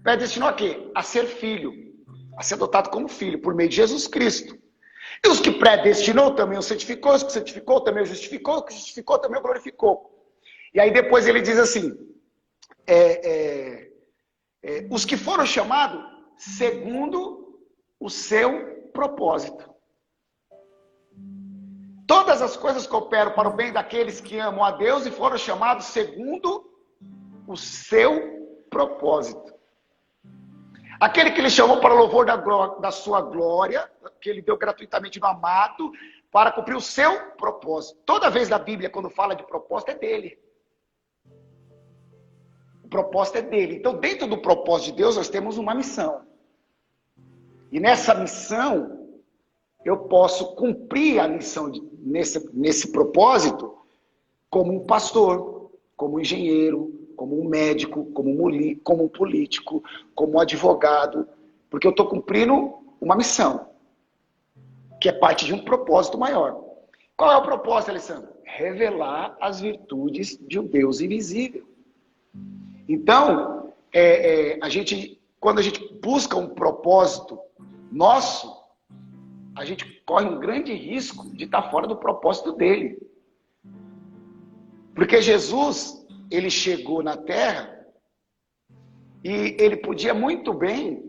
Predestinou a quê? A ser filho, a ser adotado como filho, por meio de Jesus Cristo. E os que predestinou também o santificou, os que santificou também o justificou, os que justificou também o glorificou. E aí depois ele diz assim, os que foram chamados segundo o seu propósito. Todas as coisas cooperam para o bem daqueles que amam a Deus e foram chamados segundo o seu propósito. Aquele que ele chamou para o louvor da sua glória, que ele deu gratuitamente no amado, para cumprir o seu propósito. Toda vez na Bíblia, quando fala de propósito, é dele. O propósito é dele. Então, dentro do propósito de Deus, nós temos uma missão. E nessa missão, eu posso cumprir a missão nesse propósito como um pastor, como um engenheiro, como um médico, como um político, como um advogado, porque eu estou cumprindo uma missão, que é parte de um propósito maior. Qual é o propósito, Alessandro? Revelar as virtudes de um Deus invisível. Então, quando a gente busca um propósito nosso, a gente corre um grande risco de estar fora do propósito dele. Porque Jesus, ele chegou na Terra e ele podia muito bem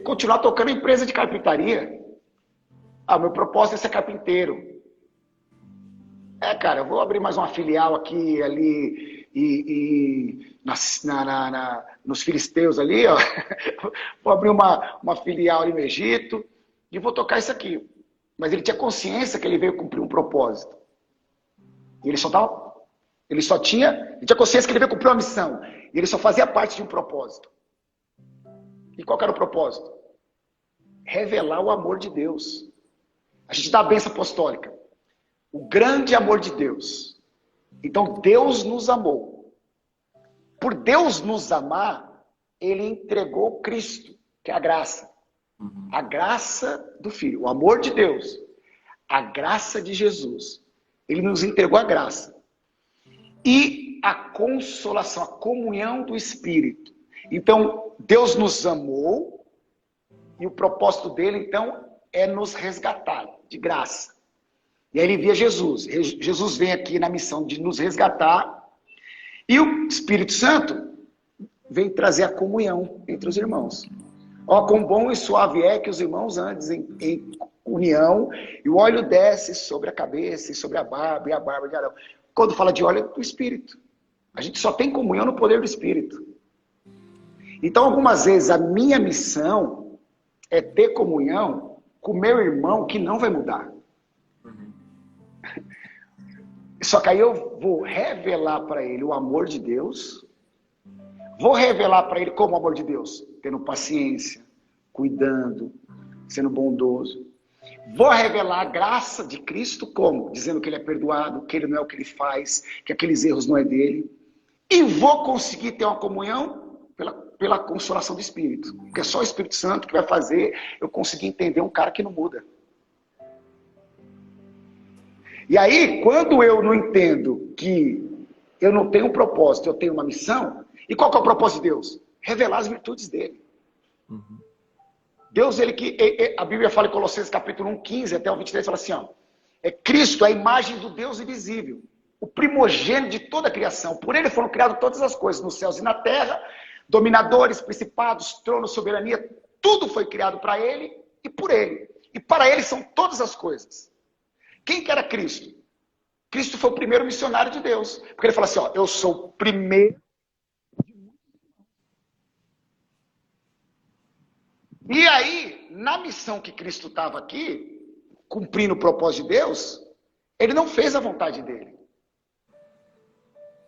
continuar tocando empresa de carpintaria. Meu propósito é ser carpinteiro. Cara, eu vou abrir mais uma filial aqui, ali, nos filisteus ali, ó. Vou abrir uma filial ali no Egito e vou tocar isso aqui. Mas ele tinha consciência que ele veio cumprir um propósito. E ele tinha consciência que ele veio cumprir uma missão. E ele só fazia parte de um propósito. E qual que era o propósito? Revelar o amor de Deus. A gente dá a bênção apostólica. O grande amor de Deus. Então, Deus nos amou. Por Deus nos amar, ele entregou Cristo, que é a graça. A graça do Filho, o amor de Deus. A graça de Jesus. Ele nos entregou a graça. E a consolação, a comunhão do Espírito. Então, Deus nos amou. E o propósito dele, então, é nos resgatar de graça. E aí ele envia Jesus. Jesus vem aqui na missão de nos resgatar. E o Espírito Santo vem trazer a comunhão entre os irmãos. Ó, quão bom e suave é que os irmãos andem em união, e o óleo desce sobre a cabeça e sobre a barba, e a barba de Arão. Quando fala de óleo, é do Espírito. A gente só tem comunhão no poder do Espírito. Então, algumas vezes, a minha missão é ter comunhão com o meu irmão que não vai mudar. Só que aí eu vou revelar para ele o amor de Deus. Vou revelar para ele como o amor de Deus. Tendo paciência, cuidando, sendo bondoso. Vou revelar a graça de Cristo como? Dizendo que ele é perdoado, que ele não é o que ele faz, que aqueles erros não é dele. E vou conseguir ter uma comunhão pela consolação do Espírito. Porque é só o Espírito Santo que vai fazer eu conseguir entender um cara que não muda. E aí, quando eu não entendo que eu não tenho um propósito, eu tenho uma missão, e qual que é o propósito de Deus? Revelar as virtudes dele. Deus, a Bíblia fala em Colossenses capítulo 1, 15 até o 23, fala assim, ó, Cristo, a imagem do Deus invisível, o primogênito de toda a criação. Por ele foram criadas todas as coisas, nos céus e na terra, dominadores, principados, tronos, soberania, tudo foi criado para ele e por ele. E para ele são todas as coisas. Quem que era Cristo? Cristo foi o primeiro missionário de Deus. Porque ele fala assim, ó, eu sou o primeiro. E aí, na missão que Cristo estava aqui, cumprindo o propósito de Deus, ele não fez a vontade dele.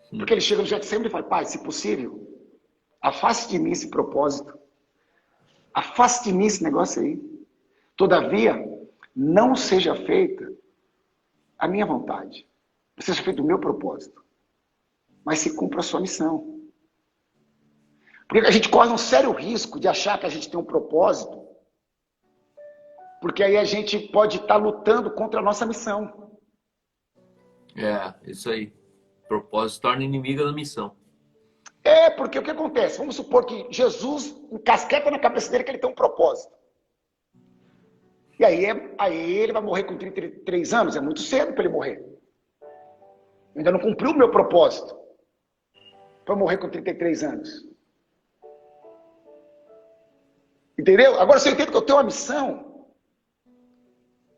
Porque ele chega no Getsemane e fala, Pai, se possível, afaste de mim esse propósito. Afaste de mim esse negócio aí. Todavia, não seja feita a minha vontade. Seja feito o meu propósito. Mas se cumpra a sua missão. Porque a gente corre um sério risco de achar que a gente tem um propósito. Porque aí a gente pode estar lutando contra a nossa missão. Isso aí. O propósito torna inimiga da missão. Porque o que acontece? Vamos supor que Jesus encasqueta na cabeça dele que ele tem um propósito. E aí ele vai morrer com 33 anos, é muito cedo para ele morrer. Eu ainda não cumpriu o meu propósito para morrer com 33 anos. Entendeu? Agora, se eu entendo que eu tenho uma missão,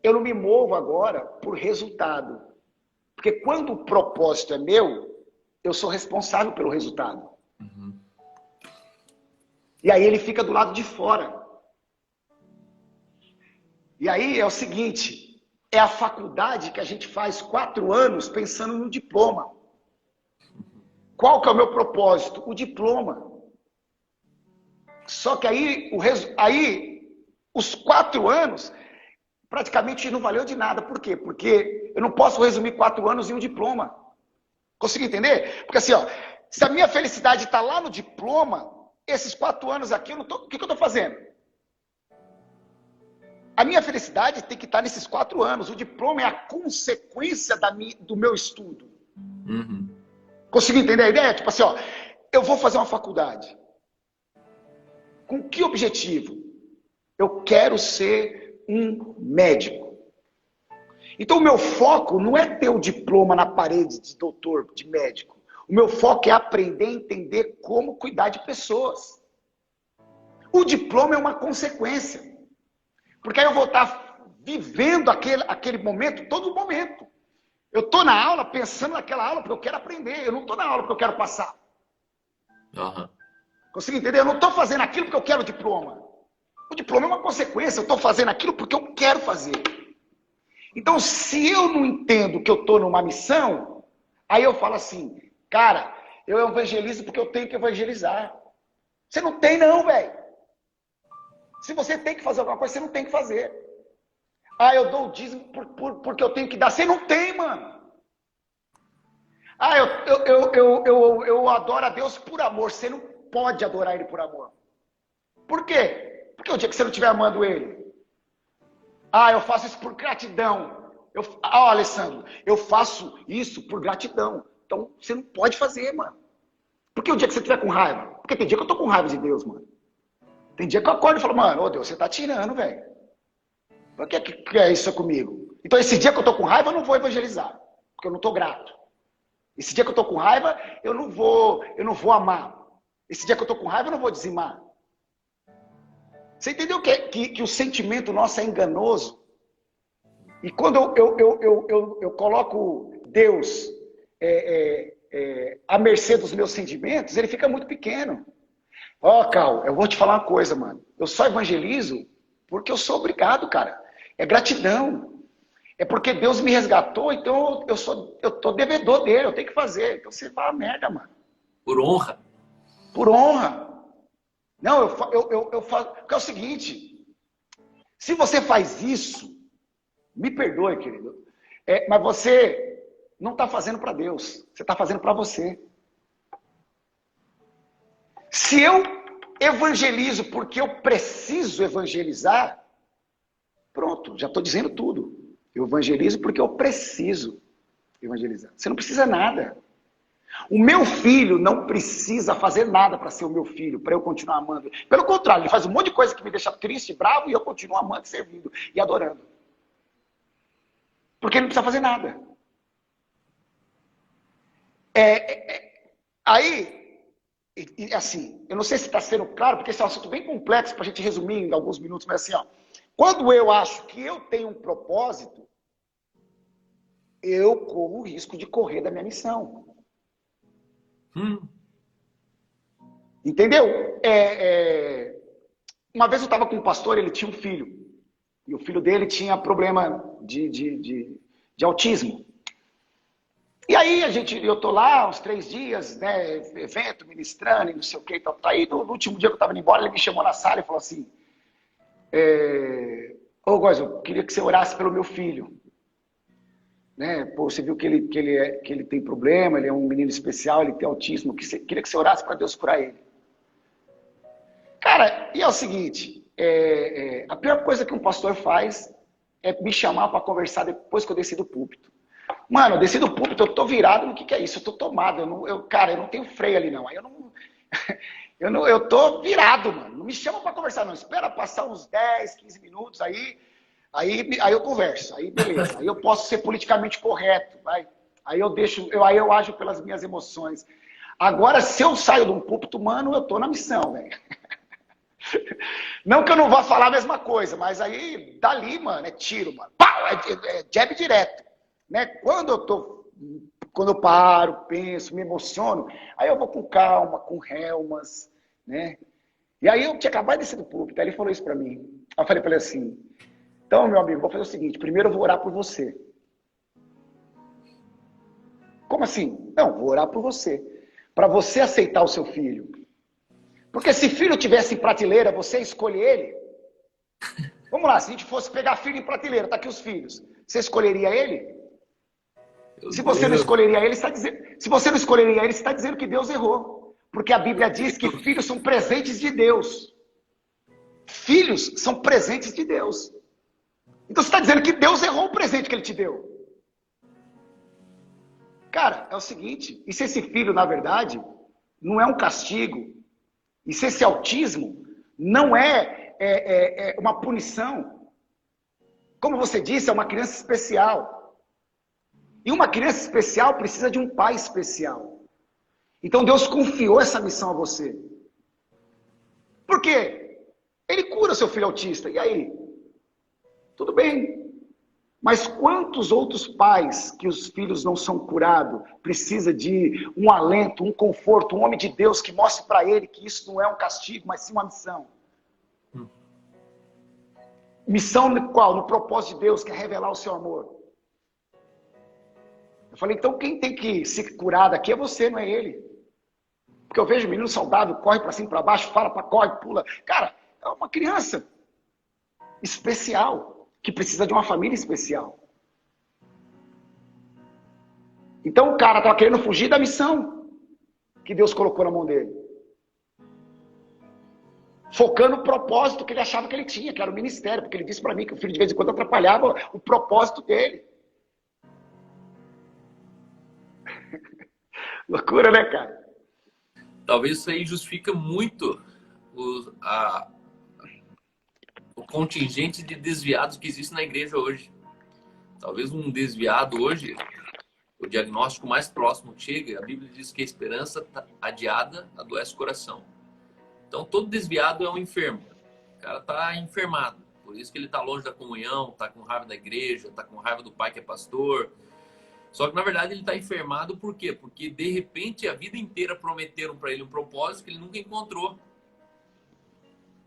eu não me movo agora por resultado. Porque quando o propósito é meu, eu sou responsável pelo resultado. E aí ele fica do lado de fora. E aí é o seguinte, é a faculdade que a gente faz 4 anos pensando no diploma. Qual que é o meu propósito? O diploma. Só que aí, os 4 anos, praticamente não valeu de nada. Por quê? Porque eu não posso resumir 4 anos em um diploma. Consegui entender? Porque assim, ó, se a minha felicidade está lá no diploma, esses 4 anos aqui, o que eu estou fazendo? A minha felicidade tem que estar nesses 4 anos. O diploma é a consequência do meu estudo. Uhum. Consegui entender a ideia? Tipo assim, ó, eu vou fazer uma faculdade. Com que objetivo? Eu quero ser um médico. Então o meu foco não é ter o diploma na parede de doutor, de médico. O meu foco é aprender a entender como cuidar de pessoas. O diploma é uma consequência. Porque aí eu vou estar vivendo aquele momento, todo momento. Eu estou na aula pensando naquela aula porque eu quero aprender. Eu não estou na aula porque eu quero passar. Uhum. Consegui entender? Eu não estou fazendo aquilo porque eu quero o diploma. O diploma é uma consequência. Eu estou fazendo aquilo porque eu quero fazer. Então, se eu não entendo que eu estou numa missão, aí eu falo assim, cara, eu evangelizo porque eu tenho que evangelizar. Você não tem não, velho. Se você tem que fazer alguma coisa, você não tem que fazer. Ah, eu dou o dízimo porque eu tenho que dar. Você não tem, mano. Ah, eu adoro a Deus por amor. Você não pode adorar Ele por amor. Por quê? Porque o dia que você não estiver amando Ele. Ah, eu faço isso por gratidão. Alessandro, eu faço isso por gratidão. Então, você não pode fazer, mano. Porque o dia que você estiver com raiva. Porque tem dia que eu tô com raiva de Deus, mano. Tem dia que eu acordo e falo, mano, ô Deus, você tá tirando, velho. Por que é isso comigo? Então, esse dia que eu tô com raiva, eu não vou evangelizar. Porque eu não tô grato. Esse dia que eu tô com raiva, eu não vou amar. Esse dia que eu tô com raiva, eu não vou dizimar. Você entendeu que o sentimento nosso é enganoso? E quando eu coloco Deus à mercê dos meus sentimentos, ele fica muito pequeno. Ó, Cal, eu vou te falar uma coisa, mano. Eu só evangelizo porque eu sou obrigado, cara. É gratidão. É porque Deus me resgatou, então eu tô devedor dele, eu tenho que fazer. Então você fala merda, mano. Por honra. Por honra. Não, eu faço. Porque é o seguinte: se você faz isso, me perdoe, querido, mas você não está fazendo para Deus, você está fazendo para você. Se eu evangelizo porque eu preciso evangelizar, pronto, já estou dizendo tudo. Eu evangelizo porque eu preciso evangelizar. Você não precisa nada. O meu filho não precisa fazer nada para ser o meu filho, para eu continuar amando. Pelo contrário, ele faz um monte de coisa que me deixa triste, bravo, e eu continuo amando, servindo e adorando. Porque ele não precisa fazer nada. Aí, assim, eu não sei se está sendo claro, porque esse é um assunto bem complexo para a gente resumir em alguns minutos, mas assim, ó, quando eu acho que eu tenho um propósito, eu corro o risco de correr da minha missão. Entendeu? Uma vez eu estava com um pastor, ele tinha um filho. E o filho dele tinha problema de autismo. E aí eu tô lá uns 3 dias, né, evento, ministrando, e não sei o que e tal. Aí no último dia que eu estava indo embora, ele me chamou na sala e falou assim, ô Góis, eu queria que você orasse pelo meu filho. Né? Pô, você viu que ele tem problema, ele é um menino especial, ele tem autismo, queria que você orasse para Deus curar ele. Cara, e é o seguinte, a pior coisa que um pastor faz é me chamar para conversar depois que eu desci do púlpito. Mano, eu desci do púlpito, eu tô virado no que é isso, eu tô tomado, cara, eu não tenho freio ali não, aí eu tô virado, mano, não me chama para conversar não, espera passar uns 10, 15 minutos aí eu converso, aí beleza, aí eu posso ser politicamente correto, vai. Aí eu ajo pelas minhas emoções. Agora, se eu saio de um púlpito, mano, eu tô na missão, velho. Não que eu não vá falar a mesma coisa, mas aí, dali, mano, é tiro, mano. Pau, é jab direto. Né? Quando eu paro, penso, me emociono, aí eu vou com calma, com relmas, né? E aí eu tinha acabado de descer do púlpito, aí ele falou isso pra mim. Aí eu falei pra ele assim, então, meu amigo, vou fazer o seguinte, primeiro eu vou orar por você. Como assim? Não, vou orar por você. Para você aceitar o seu filho. Porque se filho tivesse em prateleira, você escolhe ele? Vamos lá, se a gente fosse pegar filho em prateleira, tá aqui os filhos. Você escolheria ele? Se você não escolheria ele, está dizendo, se você não escolheria ele, está dizendo que Deus errou. Porque a Bíblia diz que filhos são presentes de Deus. Filhos são presentes de Deus. Então você está dizendo que Deus errou o presente que ele te deu. Cara, é o seguinte, e se esse filho, na verdade, não é um castigo, e se esse autismo não é uma punição, como você disse, é uma criança especial. E uma criança especial precisa de um pai especial. Então Deus confiou essa missão a você. Por quê? Ele cura seu filho autista, e aí? Tudo bem. Mas quantos outros pais que os filhos não são curados, precisa de um alento, um conforto, um homem de Deus que mostre para ele que isso não é um castigo, mas sim uma missão. Missão no qual? No propósito de Deus, que é revelar o seu amor. Eu falei, então quem tem que se curar daqui é você, não é ele. Porque eu vejo menino saudável, corre para cima e para baixo, fala para corre, pula. Cara, é uma criança especial, que precisa de uma família especial. Então o cara estava querendo fugir da missão que Deus colocou na mão dele. Focando no propósito que ele achava que ele tinha, que era o ministério, porque ele disse para mim que o filho de vez em quando atrapalhava o propósito dele. Loucura, né, cara? Talvez isso aí justifica muito o contingente de desviados que existe na igreja hoje. Talvez um desviado hoje, o diagnóstico mais próximo que chega, a Bíblia diz que a esperança adiada adoece o coração. Então todo desviado é um enfermo. O cara está enfermado. Por isso que ele está longe da comunhão, está com raiva da igreja, está com raiva do pai que é pastor. Só que na verdade ele está enfermado por quê? Porque de repente a vida inteira prometeram para ele um propósito que ele nunca encontrou.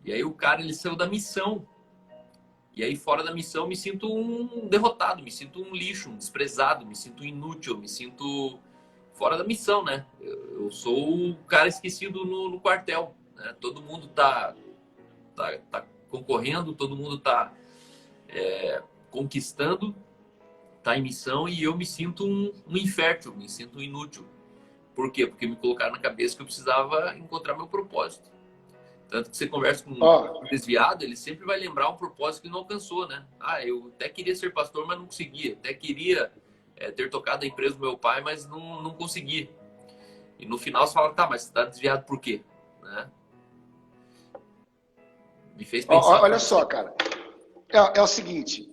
E aí o cara, ele saiu da missão. E aí fora da missão eu me sinto um derrotado, me sinto um lixo, um desprezado, me sinto inútil, me sinto fora da missão, né? Eu sou o cara esquecido no quartel, né? Todo mundo tá concorrendo, todo mundo tá conquistando, tá em missão, e eu me sinto um infértil, me sinto um inútil. Por quê? Porque me colocaram na cabeça que eu precisava encontrar meu propósito. Tanto que você conversa com um desviado, ele sempre vai lembrar um propósito que ele não alcançou, né? Ah, eu até queria ser pastor, mas não conseguia. Até queria ter tocado a empresa do meu pai, mas não consegui. E no final você fala, tá, mas você está desviado por quê? Né? Me fez pensar. Olha só, cara. É o seguinte,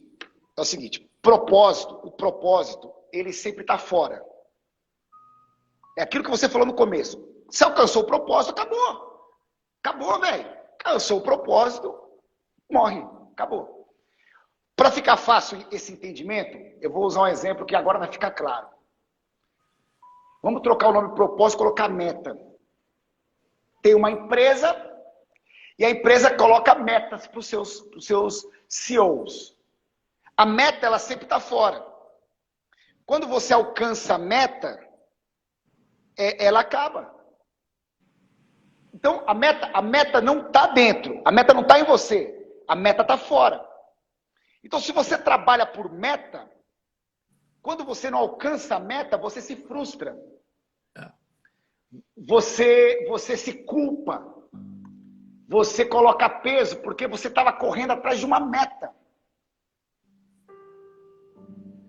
o propósito, ele sempre está fora. É aquilo que você falou no começo. Se alcançou o propósito, acabou. Acabou, velho. Alcançou o propósito, morre. Acabou. Para ficar fácil esse entendimento, eu vou usar um exemplo que agora vai ficar claro. Vamos trocar o nome propósito e colocar meta. Tem uma empresa e a empresa coloca metas para os seus CEOs. A meta, ela sempre está fora. Quando você alcança a meta, ela acaba. Então, a meta não está dentro, a meta não está em você, a meta está fora. Então, se você trabalha por meta, quando você não alcança a meta, você se frustra. Você se culpa. Você coloca peso, porque você estava correndo atrás de uma meta.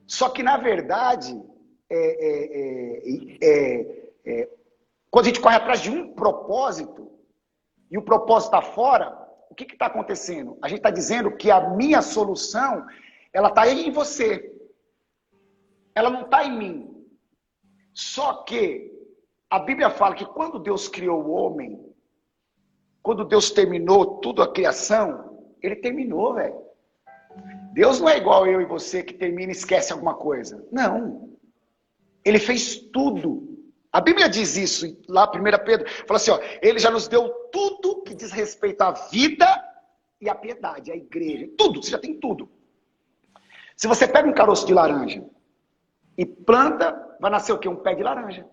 Só que, na verdade, quando a gente corre atrás de um propósito, e o propósito está fora, o que está acontecendo? A gente está dizendo que a minha solução, ela está em você. Ela não está em mim. Só que a Bíblia fala que quando Deus criou o homem, quando Deus terminou toda a criação, ele terminou, velho. Deus não é igual eu e você que termina e esquece alguma coisa. Não. Ele fez tudo. A Bíblia diz isso, lá 1 Pedro, fala assim, ó, ele já nos deu tudo que diz respeito à vida e à piedade, à igreja, tudo, você já tem tudo. Se você pega um caroço de laranja e planta, vai nascer o quê? Um pé de laranja.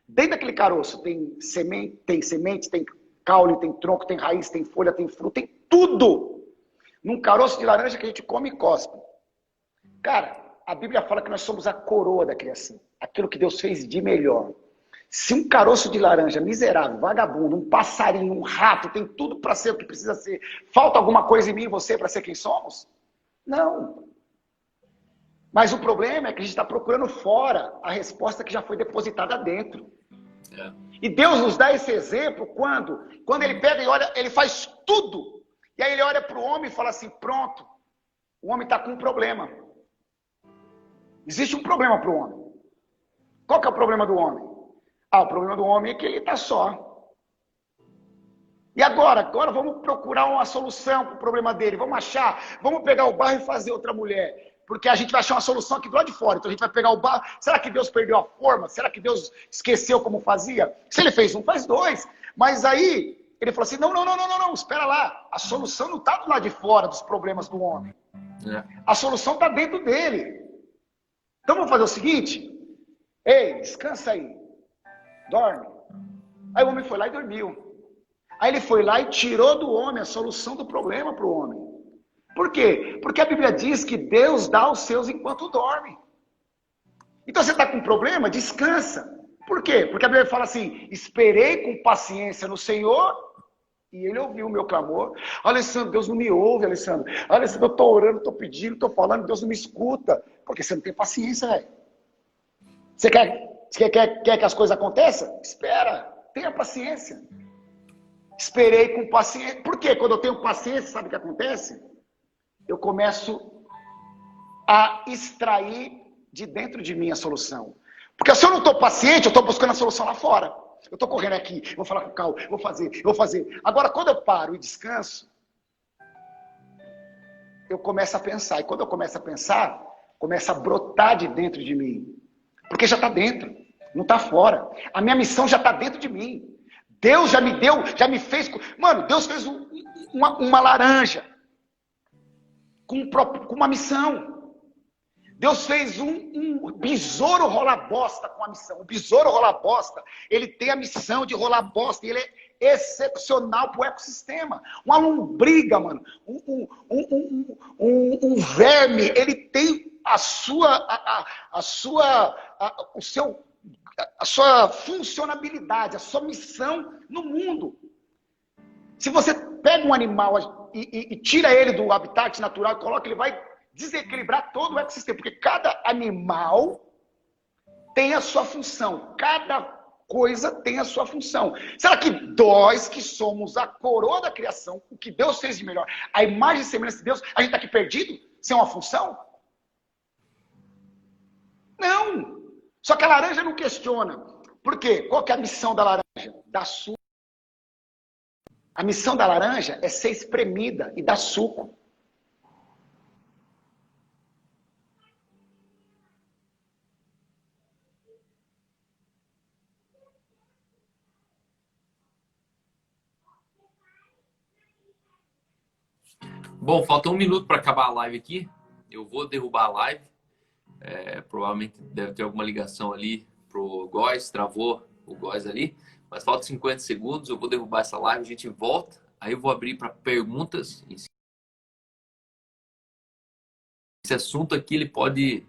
Dentro daquele caroço tem semente, tem caule, tem tronco, tem raiz, tem folha, tem fruto, tem tudo. num caroço de laranja que a gente come e cospe. Cara, a Bíblia fala que nós somos a coroa da criação. Aquilo que Deus fez de melhor. Se um caroço de laranja miserável, vagabundo, um passarinho, um rato, tem tudo para ser o que precisa ser, falta alguma coisa em mim e você para ser quem somos? Não. Mas o problema é que a gente está procurando fora a resposta que já foi depositada dentro. É. E Deus nos dá esse exemplo quando ele pega e olha, ele faz tudo. E aí ele olha para o homem e fala assim, pronto, o homem está com um problema. Existe um problema para o homem. Qual que é o problema do homem? O problema do homem é que ele está só. E agora vamos procurar uma solução para o problema dele. Vamos pegar o barro e fazer outra mulher. Porque a gente vai achar uma solução aqui do lado de fora. Então a gente vai pegar o barro. Será que Deus perdeu a forma? Será que Deus esqueceu como fazia? Se ele fez um, faz dois. Mas aí ele falou assim, não, espera lá. A solução não está do lado de fora dos problemas do homem. A solução está dentro dele. Então vamos fazer o seguinte. Ei, descansa aí. Dorme. Aí o homem foi lá e dormiu. Aí ele foi lá e tirou do homem a solução do problema para o homem. Por quê? Porque a Bíblia diz que Deus dá aos seus enquanto dorme. Então você está com um problema? Descansa. Por quê? Porque a Bíblia fala assim, esperei com paciência no Senhor e Ele ouviu o meu clamor. Alessandro, Deus não me ouve, Alessandro. Alessandro, eu estou orando, estou pedindo, estou falando, Deus não me escuta. Porque você não tem paciência, velho. Você quer que as coisas aconteçam? Espera, tenha paciência. Esperei com paciência. Por quê? Quando eu tenho paciência, sabe o que acontece? Eu começo a extrair de dentro de mim a solução. Porque se eu não estou paciente, eu estou buscando a solução lá fora. Eu estou correndo aqui, vou falar com o Cal, vou fazer. Agora, quando eu paro e descanso, eu começo a pensar. E quando eu começo a pensar, começa a brotar de dentro de mim. Porque já está dentro, não está fora. A minha missão já está dentro de mim. Deus já me deu, já me fez... Mano, Deus fez uma laranja com uma missão. Deus fez um besouro rolar bosta com a missão. O besouro rolar bosta, ele tem a missão de rolar bosta. E ele é excepcional para o ecossistema. Uma lombriga, mano. Um verme, ele tem a sua funcionabilidade, a sua missão no mundo. Se você pega um animal e tira ele do habitat natural e coloca, ele vai desequilibrar todo o ecossistema, porque cada animal tem a sua função, cada coisa tem a sua função. Será que nós, que somos a coroa da criação, o que Deus fez de melhor, a imagem e semelhança de Deus, a gente está aqui perdido, sem uma função? Não! Só que a laranja não questiona. Por quê? Qual que é a missão da laranja? Dar suco. A missão da laranja é ser espremida e dar suco. Bom, falta 1 minuto para acabar a live aqui. Eu vou derrubar a live. Provavelmente deve ter alguma ligação ali pro Góis, travou o Góis ali. Mas falta 50 segundos, eu vou derrubar essa live, a gente volta. Aí eu vou abrir para perguntas. Esse assunto aqui, ele pode,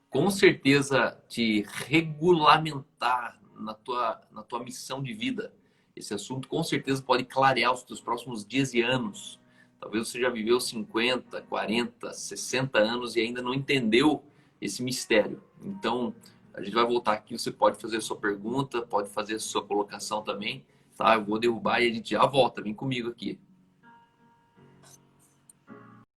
com certeza, te regulamentar na tua missão de vida. Esse assunto, com certeza, pode clarear os teus próximos dias e anos. Talvez você já viveu 50, 40, 60 anos e ainda não entendeu esse mistério. Então, a gente vai voltar aqui, você pode fazer a sua pergunta, pode fazer a sua colocação também, tá? Eu vou derrubar e a gente já volta, vem comigo aqui.